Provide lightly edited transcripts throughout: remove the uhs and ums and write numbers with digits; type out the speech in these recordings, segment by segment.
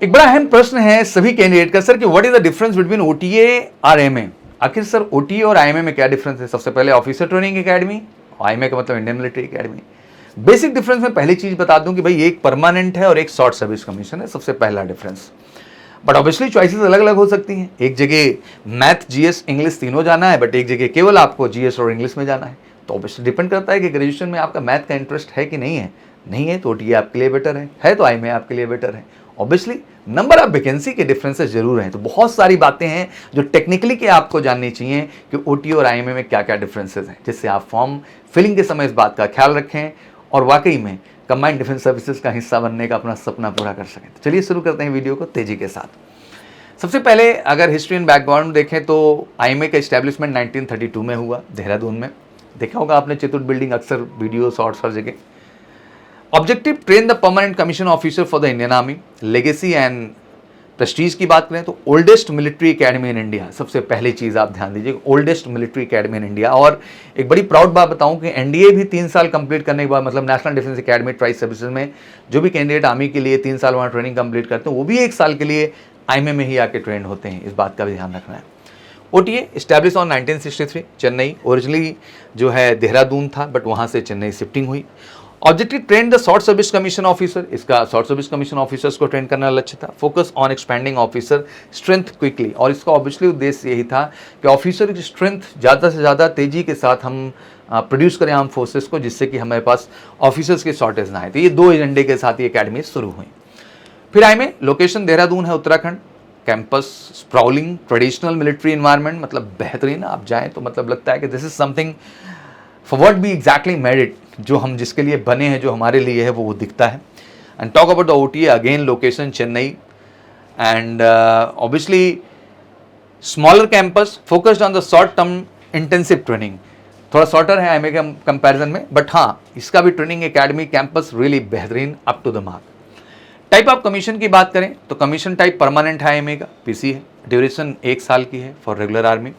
एक बड़ा अहम प्रश्न है सभी कैंडिडेट का सर कि what is the difference between OTA और आईएमए। आखिर सर ओटीए और आईएमए में क्या डिफरेंस है? सबसे पहले ऑफिसर ट्रेनिंग एकेडमी, आईएमए का मतलब Indian military academy. Basic difference में पहली चीज बता दूं कि भाई एक परमानेंट है और एक शॉर्ट सर्विस कमीशन है, सबसे पहला डिफरेंस। बट ऑब्वियसली चॉइसेस अलग अलग हो सकती हैं। एक जगह मैथ, जीएस, इंग्लिश तीनों जाना है, बट एक जगह केवल आपको जीएस और इंग्लिश में जाना है। तो ऑब्वियसली डिपेंड करता है कि ग्रेजुएशन में आपका मैथ का इंटरेस्ट है कि नहीं है। नहीं है तो ओटीए आपके लिए बेटर है तो आईएमए आपके लिए बेटर है। ऑब्वियसली नंबर ऑफ वैकेंसी के डिफरेंसेस जरूर हैं। तो बहुत सारी बातें हैं जो टेक्निकली के आपको जाननी चाहिए कि ओटीए और आईएमए में क्या क्या डिफरेंसेस हैं, जिससे आप फॉर्म फिलिंग के समय इस बात का ख्याल रखें और वाकई में कंबाइंड डिफेंस सर्विसेज का हिस्सा बनने का अपना सपना पूरा कर सकें। तो चलिए शुरू करते हैं वीडियो को तेजी के साथ। सबसे पहले अगर हिस्ट्री एंड बैकग्राउंड देखें तो आईएमए का एस्टेब्लिशमेंट 1932 में हुआ, देहरादून में। देखा होगा आपने चित्र बिल्डिंग, अक्सर वीडियो शॉर्ट्स हर जगह। Objective train the permanent commission officer for the Indian army. Legacy and Prestige की बात करें तो oldest military academy in India, सबसे पहली चीज आप ध्यान दीजिए, oldest military academy in India. और एक बड़ी प्राउड बात बताऊं कि एनडीए भी 3 साल कंप्लीट करने के बाद, मतलब नेशनल डिफेंस एकेडमी ट्राइस सर्विसेज में जो भी कैंडिडेट आर्मी के लिए 3 साल वहां ट्रेनिंग कंप्लीट करते हैं, वो भी 1 साल के लिए आईएमए में ही आके ट्रेंड होते हैं। इस बात का भी ध्यान रखना है। OTA establish on 1963 Chennai, originally जो है देहरादून था बट वहां से चेन्नई शिफ्टिंग हुई। Objective train the short service commission officer, इसका शॉर्ट सर्विस कमीशन ऑफिसर्स को ट्रेन करना लक्ष्य था। Focus on expanding officer strength quickly, और इसका ऑब्वियसली उद्देश्य यही था कि ऑफिसर की स्ट्रेंथ ज़्यादा से ज़्यादा तेजी के साथ हम प्रोड्यूस करें आर्म फोर्सेस को, जिससे कि हमारे पास ऑफिसर्स की शॉर्टेज ना आए। तो ये 2 एजेंडे के साथ ये अकेडमी शुरू हुई। फिर आईएमए लोकेशन देहरादून है, Uttarakhand. Campus sprawling, traditional military environment, मतलब बेहतरीन। आप जाएं तो मतलब लगता है कि this is something for what we exactly made it, जो हम जिसके लिए बने हैं, जो हमारे लिए है, वो दिखता है। And talk about the OTA, again location Chennai and obviously smaller campus, focused on the short term intensive training. थोड़ा शॉर्टर है आईएमए के कंपैरिजन में, बट हाँ इसका भी ट्रेनिंग एकेडमी कैंपस रियली बेहतरीन, up to the mark. Type of commission की बात करें तो कमीशन टाइप परमानेंट है आईएमए का, पीसी है। ड्यूरेशन 1 साल की है for regular army.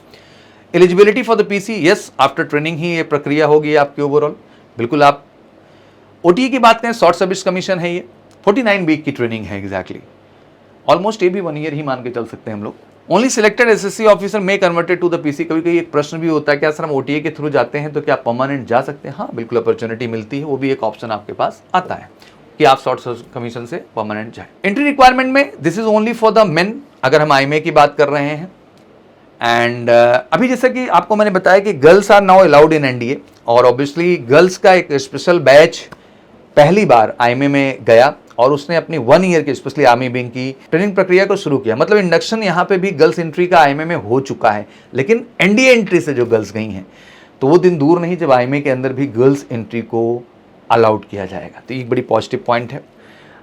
Eligibility for the PC, yes after training ही ये प्रक्रिया होगी आपकी ओवरऑल। बिल्कुल आप ओटीए की बात करें, शॉर्ट सर्विस कमीशन है ये, 49 वीक की ट्रेनिंग है एग्जैक्टली। ऑलमोस्ट ये भी 1 ईयर ही मान के चल सकते हैं हम लोग। Only selected SSC officer may converted to the PC. कभी कभी एक प्रश्न भी होता है, क्या सर हम ओटीए के थ्रू जाते हैं तो क्या परमानेंट जा सकते हैं? हाँ बिल्कुल, अपॉर्चुनिटी मिलती है, वो भी एक ऑप्शन आपके पास आता है कि आप शॉर्ट सर्विस कमीशन से परमानेंट जाए। एंट्री रिक्वायरमेंट में this is only for the main, अगर हम आईएमए की बात कर रहे हैं। एंड अभी जैसे कि आपको मैंने बताया कि girls are now allowed in NDA, और ऑब्वियसली गर्ल्स का एक स्पेशल बैच पहली बार आईएमए में गया और उसने अपनी 1 ईयर की स्पेशली आर्मी विंग की ट्रेनिंग प्रक्रिया को शुरू किया। मतलब इंडक्शन यहाँ पे भी गर्ल्स एंट्री का आईएमए में हो चुका है, लेकिन एनडीए एंट्री से जो गर्ल्स गई हैं, तो वो दिन दूर नहीं जब आईएमए के अंदर भी गर्ल्स एंट्री को अलाउड किया जाएगा। तो ये एक बड़ी पॉजिटिव पॉइंट है।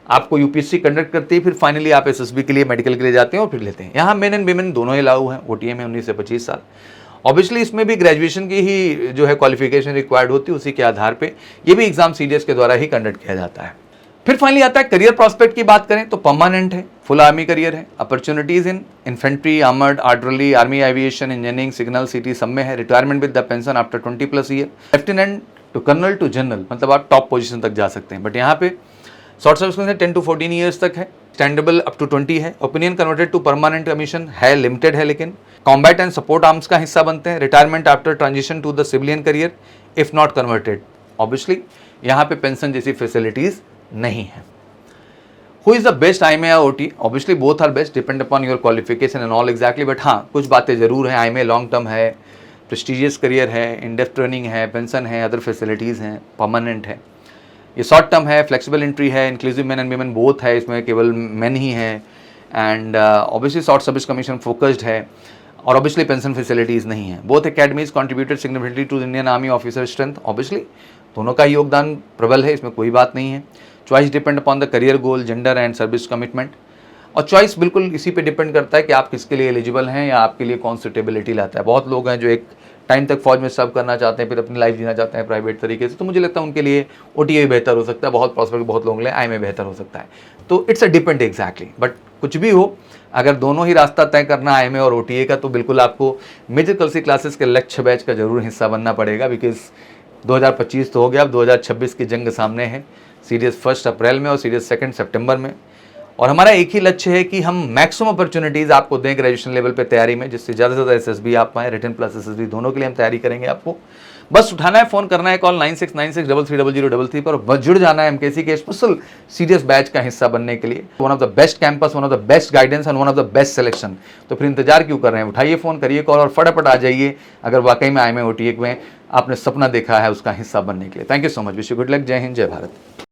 आपको यूपीएससी कंडक्ट करती है, फिर फाइनली आप एसएसबी के लिए, मेडिकल के लिए जाते हैं और फिर लेते हैं। यहाँ मेन एंड वीमेन दोनों ही अलाउ हैं ओटीए में 19 से 25 साल। ऑब्वियसली इसमें भी ग्रेजुएशन की ही जो है क्वालिफिकेशन रिक्वायर्ड होती है, उसी के आधार पे ये भी एग्जाम सीडीएस के द्वारा ही कंडक्ट किया जाता है। फिर फाइनली आता है करियर प्रोस्पेक्ट की बात करें तो परमानेंट है, फुल आर्मी करियर है। Opportunities in infantry, armoured, artillery, army aviation, engineering, signal, city सब में है। Retirement with the pension after 20+ year. Lieutenant to colonel to general, मतलब आप टॉप पोजीशन तक जा सकते हैं। बट यहाँ पे शॉर्ट सर्विस में 10 to 14 ईयर्स तक है। स्टैंडेबल अप टू 20 है। Opinion converted to permanent commission है, लिमिटेड है, लेकिन कॉम्बैट एंड सपोर्ट आर्म्स का हिस्सा बनते हैं। Retirement after transition to the civilian career if not converted. Obviously यहाँ पे पेंशन जैसी फैसिलिटीज नहीं है। Who is the best IMA या OT? Obviously both are best, depend upon your qualification and all exactly. But हाँ कुछ बातें जरूर हैं, आईएमए लॉन्ग टर्म है, प्रेस्टिजियस करियर है, इन डेप्थ ट्रेनिंग है, पेंशन है, अदर फैसिलिटीज़ हैं, परमानेंट है। ये शॉर्ट टर्म है, फ्लेक्सिबल एंट्री है, inclusive men and women both है, इसमें केवल मेन ही है। And obviously short service commission focused है, और ऑब्वियसली पेंशन फैसिलिटीज़ नहीं है। Both academies contributed significantly to Indian army officer strength. Obviously दोनों का योगदान प्रबल है, इसमें कोई बात नहीं है। Choice depend upon the career goal, gender and service commitment. और चॉइस बिल्कुल इसी पे डिपेंड करता है कि आप किसके लिए एलिजिबल हैं या आपके लिए कौन सुटेबिलिटी लाता है। बहुत लोग हैं जो एक टाइम तक फौज में सर्व करना चाहते हैं, फिर अपनी लाइफ जीना चाहते हैं प्राइवेट तरीके से, तो मुझे लगता है उनके लिए ओटीए बेहतर हो सकता है। बहुत प्रॉस्पेक्ट बहुत लोगों के लिए आईएमए बेहतर हो सकता है। तो it's a depend exactly. But कुछ भी हो, अगर दोनों ही रास्ता तय करना आईएमए और ओटीए का, तो बिल्कुल आपको मेजर कलसी क्लासेस के लक्ष्य बैच का जरूर हिस्सा बनना पड़ेगा। बिकॉज 2025 तो हो गया, अब 2026 की जंग सामने है। सीडीएस 1 अप्रैल में और सीडीएस 2 सितंबर में। और हमारा एक ही लक्ष्य है कि हम मैक्सिमम अपॉर्चुनिटीज़ आपको दें ग्रेजुएशन लेवल पे तैयारी में, जिससे ज़्यादा से ज़्यादा एसएसबी आप पाएँ, रिटन प्लस एसएसबी दोनों के लिए हम तैयारी करेंगे आपको। बस उठाना है, फ़ोन करना है, कॉल 9696330033 पर, बस जुड़ जाना है एमकेसी के स्पेशल सीरियस बैच का हिस्सा बनने के लिए। One of the best campus, one of the best guidance and one of the best selection. तो फिर इंतजार क्यों कर रहे हैं, उठाइए फ़ोन, करिए कॉल और फटाफट आ जाइए अगर वाकई में IIM OTA में आपने सपना देखा है उसका हिस्सा बनने के लिए। Thank you so much, wish you good luck, जय हिंद, जय भारत।